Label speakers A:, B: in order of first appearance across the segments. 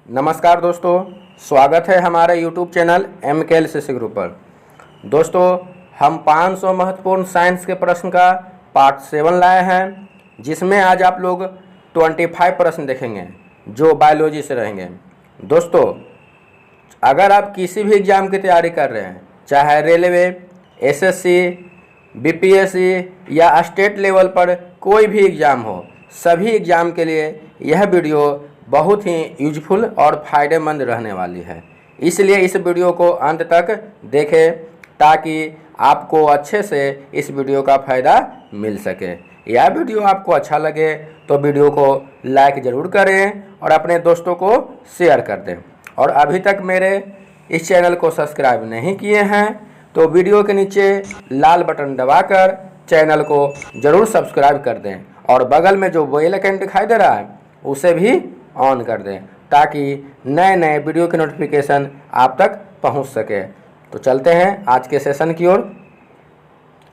A: नमस्कार दोस्तों, स्वागत है हमारे YouTube चैनल MKLCC ग्रुप पर। दोस्तों, हम 500 महत्वपूर्ण साइंस के प्रश्न का पार्ट 7 लाए हैं, जिसमें आज आप लोग 25 प्रश्न देखेंगे जो बायोलॉजी से रहेंगे। दोस्तों, अगर आप किसी भी एग्ज़ाम की तैयारी कर रहे हैं, चाहे रेलवे, SSC, BPSC या स्टेट लेवल पर कोई भी एग्ज़ाम हो, सभी एग्ज़ाम के लिए यह वीडियो बहुत ही यूजफुल और फ़ायदेमंद रहने वाली है। इसलिए इस वीडियो को अंत तक देखें ताकि आपको अच्छे से इस वीडियो का फ़ायदा मिल सके। यह वीडियो आपको अच्छा लगे तो वीडियो को लाइक ज़रूर करें और अपने दोस्तों को शेयर कर दें। और अभी तक मेरे इस चैनल को सब्सक्राइब नहीं किए हैं तो वीडियो के नीचे लाल बटन दबाकर चैनल को ज़रूर सब्सक्राइब कर दें और बगल में जो बेल आइकन दिखाई दे रहा है उसे भी ऑन कर दें ताकि नए नए वीडियो की नोटिफिकेशन आप तक पहुंच सके। तो चलते हैं आज के सेशन की ओर।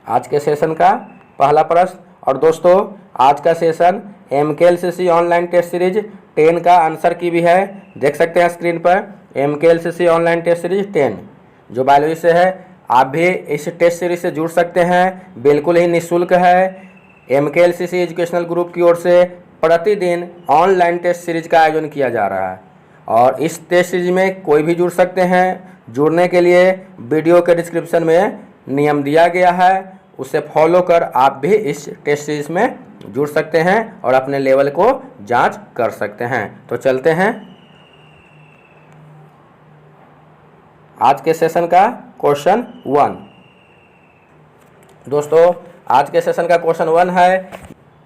A: आज के सेशन का पहला प्रश्न, और दोस्तों आज का session MKLCC online test series 10 का आंसर की भी है। देख सकते हैं स्क्रीन पर MKLCC ऑनलाइन टेस्ट सीरीज 10 जो बायोलॉजी से है। आप भी इस टेस्ट सीरीज से जुड़ सकते हैं, बिल्कुल ही निःशुल्क है। MKLCC एजुकेशनल ग्रुप की ओर से प्रतिदिन ऑनलाइन टेस्ट सीरीज का आयोजन किया जा रहा है और इस टेस्ट सीरीज में कोई भी जुड़ सकते हैं। जुड़ने के लिए वीडियो के डिस्क्रिप्शन में नियम दिया गया है, उसे फॉलो कर आप भी इस टेस्ट सीरीज में जुड़ सकते हैं और अपने लेवल को जांच कर सकते हैं। तो चलते हैं आज के सेशन का क्वेश्चन 1। दोस्तों आज के सेशन का क्वेश्चन 1 है,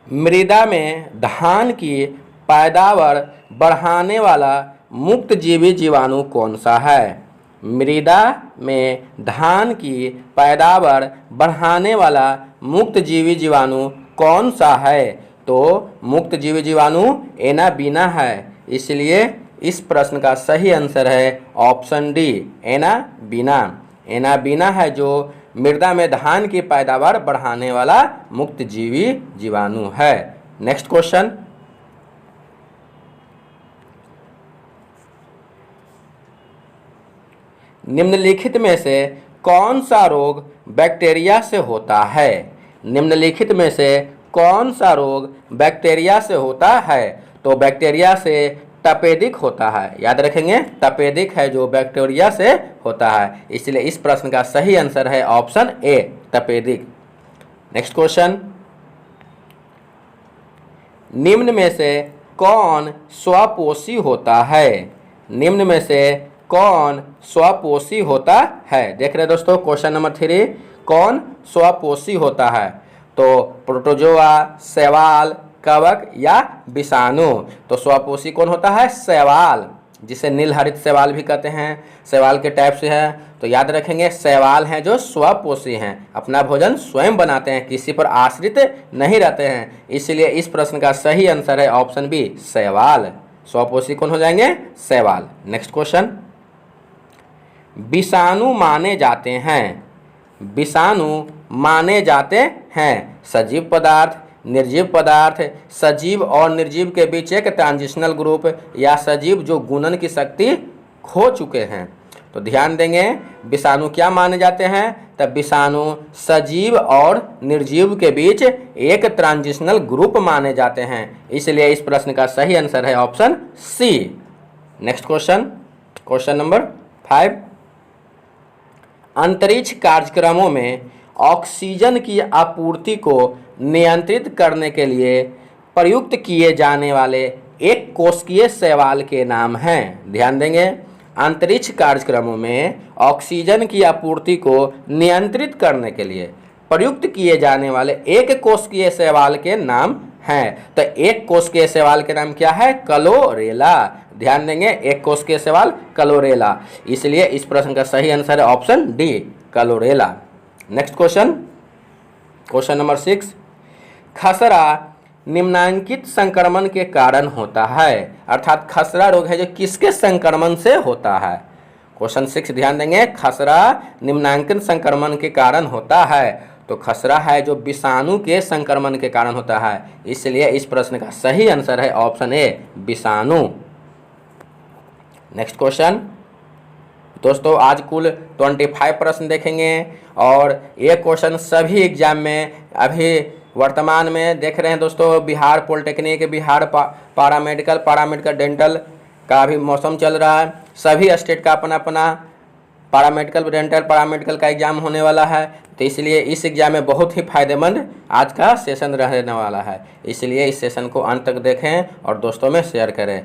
A: मृदा में धान की पैदावार बढ़ाने वाला मुक्त जीवी जीवाणु कौन सा है? मृदा में धान की पैदावार बढ़ाने वाला मुक्त जीवी जीवाणु कौन सा है? तो मुक्त जीवी जीवाणु एनाबीना है। इसलिए इस प्रश्न का सही आंसर है ऑप्शन डी, एनाबीना। एनाबीना है जो मृदा में धान की पैदावार बढ़ाने वाला मुक्त जीवी जीवाणु है। नेक्स्ट क्वेश्चन, निम्नलिखित में से कौन सा रोग बैक्टीरिया से होता है? निम्नलिखित में से कौन सा रोग बैक्टीरिया से होता है? तो बैक्टीरिया से तपेदिक होता है। याद रखेंगे, तपेदिक है जो बैक्टीरिया से होता है। इसलिए इस प्रश्न का सही आंसर है ऑप्शन ए, तपेदिक। नेक्स्ट क्वेश्चन, निम्न में से कौन स्वपोषी होता है? निम्न में से कौन स्वपोषी होता है? देख रहे दोस्तों क्वेश्चन नंबर 3, कौन स्वपोषी होता है? तो प्रोटोजोआ, शैवाल, कवक या विषाणु। तो स्वपोषी कौन होता है? शैवाल, जिसे नीलहरित शैवाल भी कहते हैं। शैवाल के टाइप से है तो याद रखेंगे, शैवाल हैं जो स्वपोषी हैं, अपना भोजन स्वयं बनाते हैं, किसी पर आश्रित नहीं रहते हैं। इसलिए इस प्रश्न का सही आंसर है ऑप्शन बी, शैवाल। स्वपोषी कौन हो जाएंगे? शैवाल। नेक्स्ट क्वेश्चन, विषाणु माने जाते हैं, विषाणु माने जाते हैं सजीव पदार्थ, निर्जीव पदार्थ, सजीव और निर्जीव के बीच एक ट्रांजिशनल ग्रुप या सजीव जो गुणन की शक्ति खो चुके हैं। तो ध्यान देंगे, विषाणु क्या माने जाते हैं? तब विषाणु सजीव और निर्जीव के बीच एक ट्रांजिशनल ग्रुप माने जाते हैं। इसलिए इस प्रश्न का सही आंसर है option C. Next question, question number 5, अंतरिक्ष कार्यक्रमों में ऑक्सीजन की आपूर्ति को नियंत्रित करने के लिए प्रयुक्त किए जाने वाले एक कोशिकीय शैवाल के नाम हैं। ध्यान देंगे, अंतरिक्ष कार्यक्रमों में ऑक्सीजन की आपूर्ति को नियंत्रित करने के लिए प्रयुक्त किए जाने वाले एक कोशिकीय शैवाल के नाम हैं। तो एक कोशिकीय शैवाल के नाम क्या है? क्लोरेला। ध्यान देंगे, एक कोशिकीय शैवाल क्लोरेला। इसलिए इस प्रश्न का सही आंसर है option D, chlorella. Next question, question number 6, खसरा निम्नांकित संक्रमण के कारण होता है। अर्थात खसरा रोग है जो किसके संक्रमण से होता है? क्वेश्चन 6 ध्यान देंगे, खसरा निम्नांकित संक्रमण के कारण होता है। तो खसरा है जो विषाणु के संक्रमण के कारण होता है। इसलिए इस प्रश्न का सही आंसर है ऑप्शन ए, विषाणु। नेक्स्ट क्वेश्चन दोस्तों, आज कुल 25 प्रश्न देखेंगे और ये क्वेश्चन सभी एग्जाम में अभी वर्तमान में देख रहे हैं दोस्तों। Bihar polytechnic, Bihar paramedical dental का भी मौसम चल रहा है। सभी स्टेट का अपना अपना डेंटल पारामेडिकल का एग्जाम होने वाला है, तो इसलिए इस एग्जाम में बहुत ही फायदेमंद आज का सेशन रहने वाला है। इसलिए इस सेशन को अंत तक देखें और दोस्तों में शेयर करें।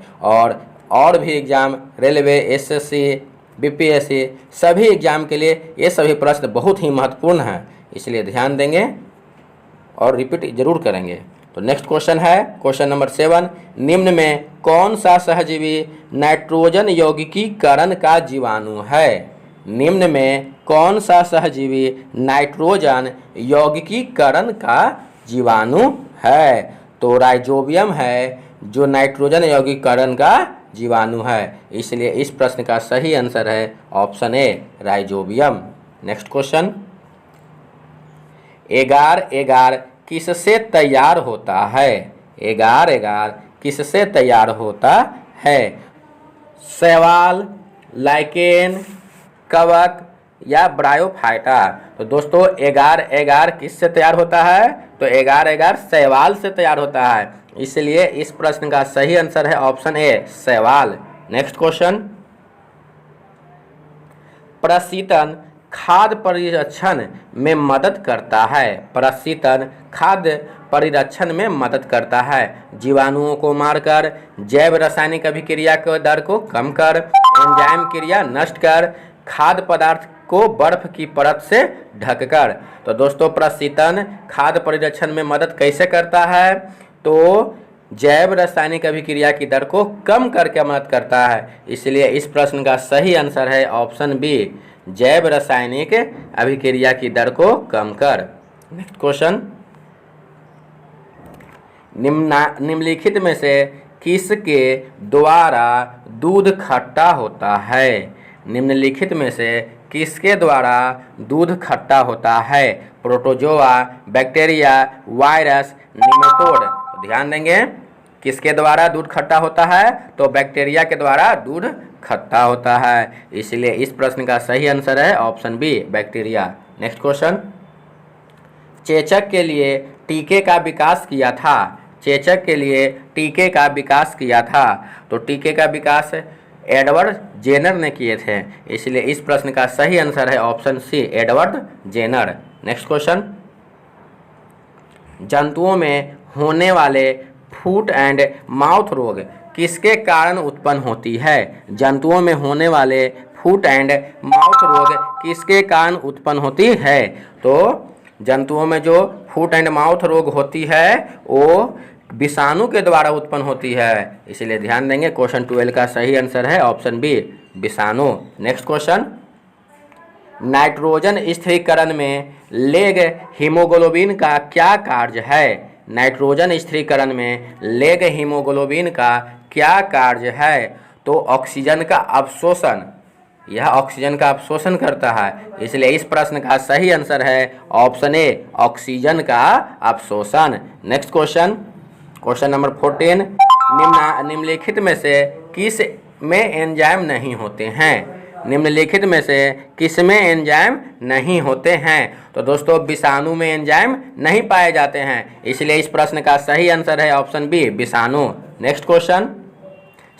A: और भी एग्जाम, रेलवे, एसएससी, बीपीएससी, सभी एग्जाम के लिए ये सभी प्रश्न बहुत ही महत्वपूर्ण हैं, इसलिए ध्यान देंगे और रिपीट जरूर करेंगे। तो नेक्स्ट क्वेश्चन है क्वेश्चन नंबर 7, निम्न में कौन सा सहजीवी नाइट्रोजन यौगिकीकरण का जीवाणु है? निम्न में कौन सा सहजीवी नाइट्रोजन यौगिकीकरण का जीवाणु है? तो राइजोबियम है जो नाइट्रोजन यौगिकीकरण का जीवाणु है, इसलिए इस प्रश्न का सही आंसर है option A, rhizobium. Next question, एगार एगार किससे तैयार होता है? एगार एगार किससे तैयार होता है? शैवाल, लाइकेन, कवक या ब्रायोफाइटा? तो दोस्तों एगार एगार किससे तैयार होता है? तो एगार एगार शैवाल से तैयार होता है, इसलिए इस प्रश्न का सही आंसर है ऑप्शन ए, शैवाल। नेक्स्ट क्वेश्चन, प्रशीतन खाद्य परिरक्षण में मदद करता है। प्रशीतन खाद्य परिरक्षण में मदद करता है, जीवाणुओं को मारकर, जैव रासायनिक अभिक्रिया के दर को कम कर, एंजाइम क्रिया नष्ट कर, खाद्य पदार्थ को बर्फ की परत से ढककर। तो दोस्तों प्रशीतन खाद्य परिरक्षण में मदद कैसे करता है? तो जैव रासायनिक अभिक्रिया की दर को कम करके मदद करता है, इसलिए इस प्रश्न का सही आंसर है ऑप्शन बी, जैव रासायनिक अभिक्रिया की दर को कम कर। नेक्स्ट क्वेश्चन, निम्नलिखित में से किसके द्वारा दूध खट्टा होता है? निम्नलिखित में से किसके द्वारा दूध खट्टा होता है? Protozoa, bacteria, virus, nematode? तो ध्यान देंगे, किसके द्वारा दूध खट्टा होता है? तो बैक्टीरिया के द्वारा दूध खट्टा होता है, इसलिए इस प्रश्न का सही आंसर है option B, bacteria. Next question, चेचक के लिए टीके का विकास किया था। चेचक के लिए टीके का विकास किया था, तो टीके का विकास एडवर्ड जेनर ने किए थे, इसलिए इस प्रश्न का सही आंसर है option C, Edward Jenner. Next question, जंतुओं में होने वाले फुट एंड माउथ रोग किसके कारण उत्पन्न होती है? जंतुओं में होने वाले फुट एंड माउथ रोग किसके कारण उत्पन्न होती है? तो जंतुओं में जो फुट एंड माउथ रोग होती है वो विषाणु के द्वारा उत्पन्न होती है, इसलिए ध्यान देंगे क्वेश्चन 12 का सही आंसर है ऑप्शन बी, विषाणु। नेक्स्ट क्वेश्चन, नाइट्रोजन स्थिरीकरण में लेग हीमोग्लोबिन का क्या कार्य है? नाइट्रोजन स्थिरीकरण में लेग हीमोग्लोबिन का क्या कार्य है? तो ऑक्सीजन का अवशोषण, यह ऑक्सीजन का अवशोषण करता है, इसलिए इस प्रश्न का सही आंसर है ऑप्शन ए, ऑक्सीजन का अवशोषण। नेक्स्ट क्वेश्चन, क्वेश्चन नंबर 14, निम्नलिखित में से किस में एंजाइम नहीं होते हैं? निम्नलिखित में से किस में एंजाइम नहीं होते हैं? तो दोस्तों विषाणु में एंजाइम नहीं पाए जाते हैं, इसलिए इस प्रश्न का सही आंसर है ऑप्शन बी, विषाणु। नेक्स्ट क्वेश्चन,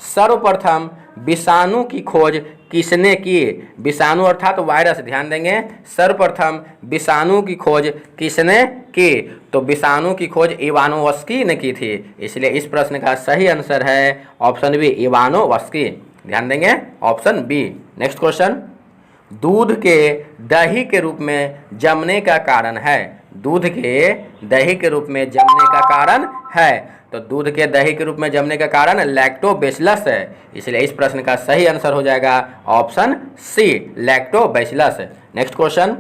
A: सर्वप्रथम विषाणु की खोज किसने की? विषाणु अर्थात वायरस, ध्यान देंगे, सर्वप्रथम विषाणु की खोज किसने की? तो विषाणु की खोज इवानोव्स्की ने की थी, इसलिए इस प्रश्न का सही आंसर है ऑप्शन बी, इवानोव्स्की। ध्यान देंगे ऑप्शन बी। नेक्स्ट क्वेश्चन, दूध के दही के रूप में जमने का कारण है। दूध के दही के रूप में जमने का कारण है, तो दूध के दही के रूप में जमने का कारण लैक्टोबैसिलस है, इसलिए इस प्रश्न का सही आंसर हो जाएगा option C, lactobacillus. Next question,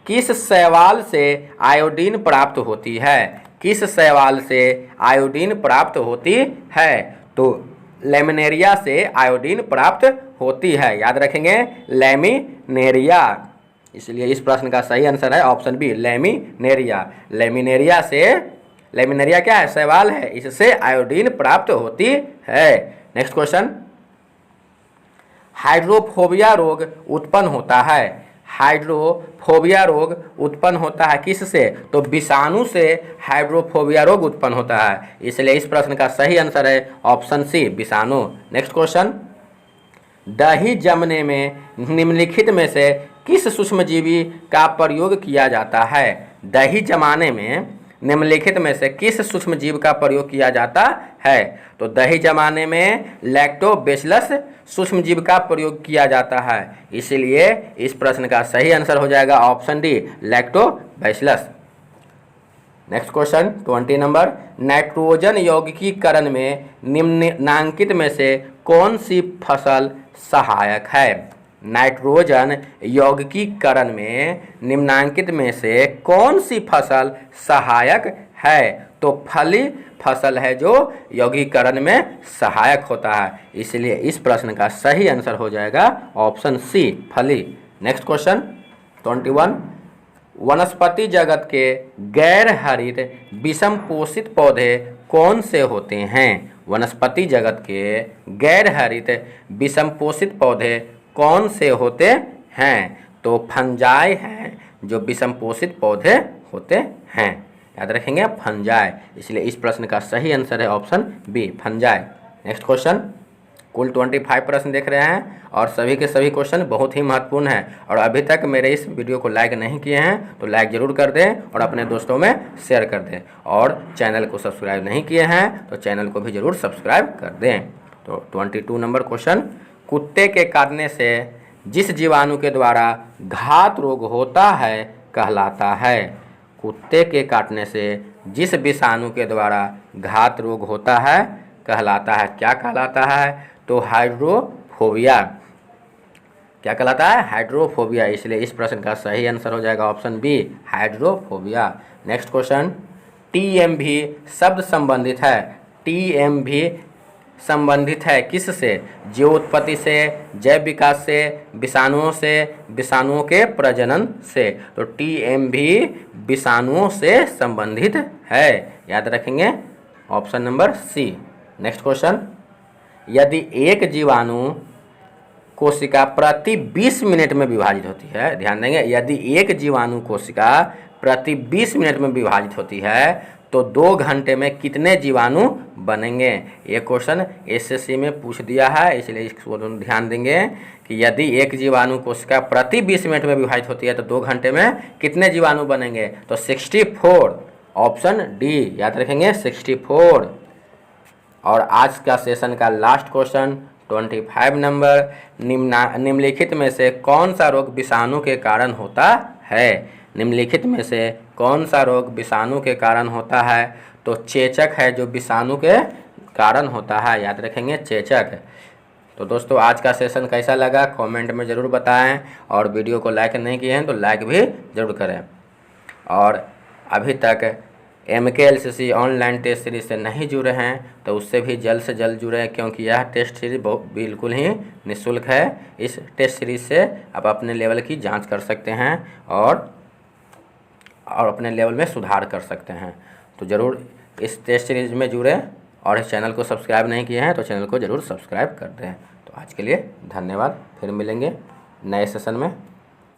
A: किस शैवाल से आयोडीन प्राप्त होती है? किस शैवाल से आयोडीन प्राप्त होती है? तो लैमिनेरिया से आयोडीन प्राप्त होती है, याद रखेंगे, लैमिनेरिया, इसलिए इस प्रश्न का सही आंसर है ऑप्शन बी, लैमिनेरिया। लैमिनेरिया क्या है? शैवाल है, इससे आयोडीन प्राप्त होती है। नेक्स्ट क्वेश्चन, हाइड्रोफोबिया रोग उत्पन्न होता है। हाइड्रोफोबिया रोग उत्पन्न होता है किससे? तो विषाणु से हाइड्रोफोबिया रोग उत्पन्न होता है। इसलिए इस प्रश्न का सही आंसर है ऑप्शन सी, विषाणु। नेक्स्ट क्वेश्चन, दही जमने में निम्नलिखित में से किस सूक्ष्मजीवी का प्रयोग किया जाता है? दही जमाने में निम्नलिखित में से किस सूक्ष्मजीव का प्रयोग किया जाता है? तो दही जमाने में लैक्टोबैसिलस सूक्ष्मजीव का प्रयोग किया जाता है। इसलिए इस प्रश्न का सही आंसर हो जाएगा option D, lactobacillus. Next question 20 number, nitrogen यौगिकीकरण में निम्नांकित में से कौन सी फसल सहायक है? नाइट्रोजन यौगिकीकरण में निम्नांकित में से कौन सी फसल सहायक है? तो फली फसल है जो यौगिकीकरण में सहायक होता है। इसलिए इस प्रश्न का सही आंसर हो जाएगा ऑप्शन सी, फली। नेक्स्ट क्वेश्चन 21, वनस्पति जगत के गैर हरित विषम पोषित पौधे कौन से होते हैं? वनस्पति जगत के गैर हरित विषम पोषित पौधे कौन से होते हैं? तो फंजाई हैं जो विषम पोषित पौधे होते हैं। याद रखेंगे, फंजाई। इसलिए इस प्रश्न का सही आंसर है option B, fungi. Next question, कुल 25 प्रश्न देख रहे हैं और सभी के सभी क्वेश्चन बहुत ही महत्वपूर्ण हैं। और अभी तक मेरे इस वीडियो को लाइक नहीं किए हैं तो लाइक ज़रूर कर दें और अपने दोस्तों में शेयर कर दें। और चैनल को सब्सक्राइब नहीं किए हैं तो चैनल को भी ज़रूर सब्सक्राइब कर दें। तो 22 नंबर क्वेश्चन, कुत्ते के काटने से जिस जीवाणु के द्वारा घात रोग होता है कहलाता है? कुत्ते के काटने से जिस विषाणु के द्वारा घात रोग होता है कहलाता है, क्या कहलाता है? तो हाइड्रोफोबिया। क्या कहलाता है? हाइड्रोफोबिया। इसलिए इस प्रश्न का सही आंसर हो जाएगा option B, hydrophobia. Next question, TMV शब्द संबंधित है। टीएमवी संबंधित है किससे? जीव उत्पत्ति से, जैव विकास से, विषाणुओं से, विषाणुओं के प्रजनन से। तो टीएमवी विषाणुओं से संबंधित है। याद रखेंगे option number C. Next question, यदि एक जीवाणु कोशिका प्रति 20 मिनट में विभाजित होती है, ध्यान देंगे, यदि एक जीवाणु कोशिका प्रति 20 मिनट में विभाजित होती है तो 2 घंटे में कितने जीवाणु बनेंगे? ये क्वेश्चन एसएससी में पूछ दिया है। इसलिए इसको ध्यान देंगे कि यदि एक जीवाणु कोशिका प्रति 20 मिनट में विभाजित होती है तो 2 घंटे में कितने जीवाणु बनेंगे? तो 64, ऑप्शन डी। याद रखेंगे 64। और आज का सेशन का लास्ट क्वेश्चन 25 नंबर, निम्नलिखित में से कौन सा रोग विषाणु के कारण होता है? निम्नलिखित में से कौन सा रोग विषाणु के कारण होता है? तो चेचक है जो विषाणु के कारण होता है। याद रखेंगे, चेचक। तो दोस्तों आज का सेशन कैसा लगा कमेंट में ज़रूर बताएं। और वीडियो को लाइक नहीं किए हैं तो लाइक भी ज़रूर करें। और अभी तक MKLCC ऑनलाइन टेस्ट सीरीज से नहीं जुड़े हैं तो उससे भी जल्द से जल्द जुड़ें, क्योंकि यह टेस्ट सीरीज बिल्कुल ही निःशुल्क है। इस टेस्ट सीरीज से आप अपने लेवल की जांच कर सकते हैं और अपने लेवल में सुधार कर सकते हैं। तो ज़रूर इस टेस्ट सीरीज में जुड़ें। और इस चैनल को सब्सक्राइब नहीं किए हैं तो चैनल को ज़रूर सब्सक्राइब कर दें। तो आज के लिए धन्यवाद, फिर मिलेंगे नए सेशन में।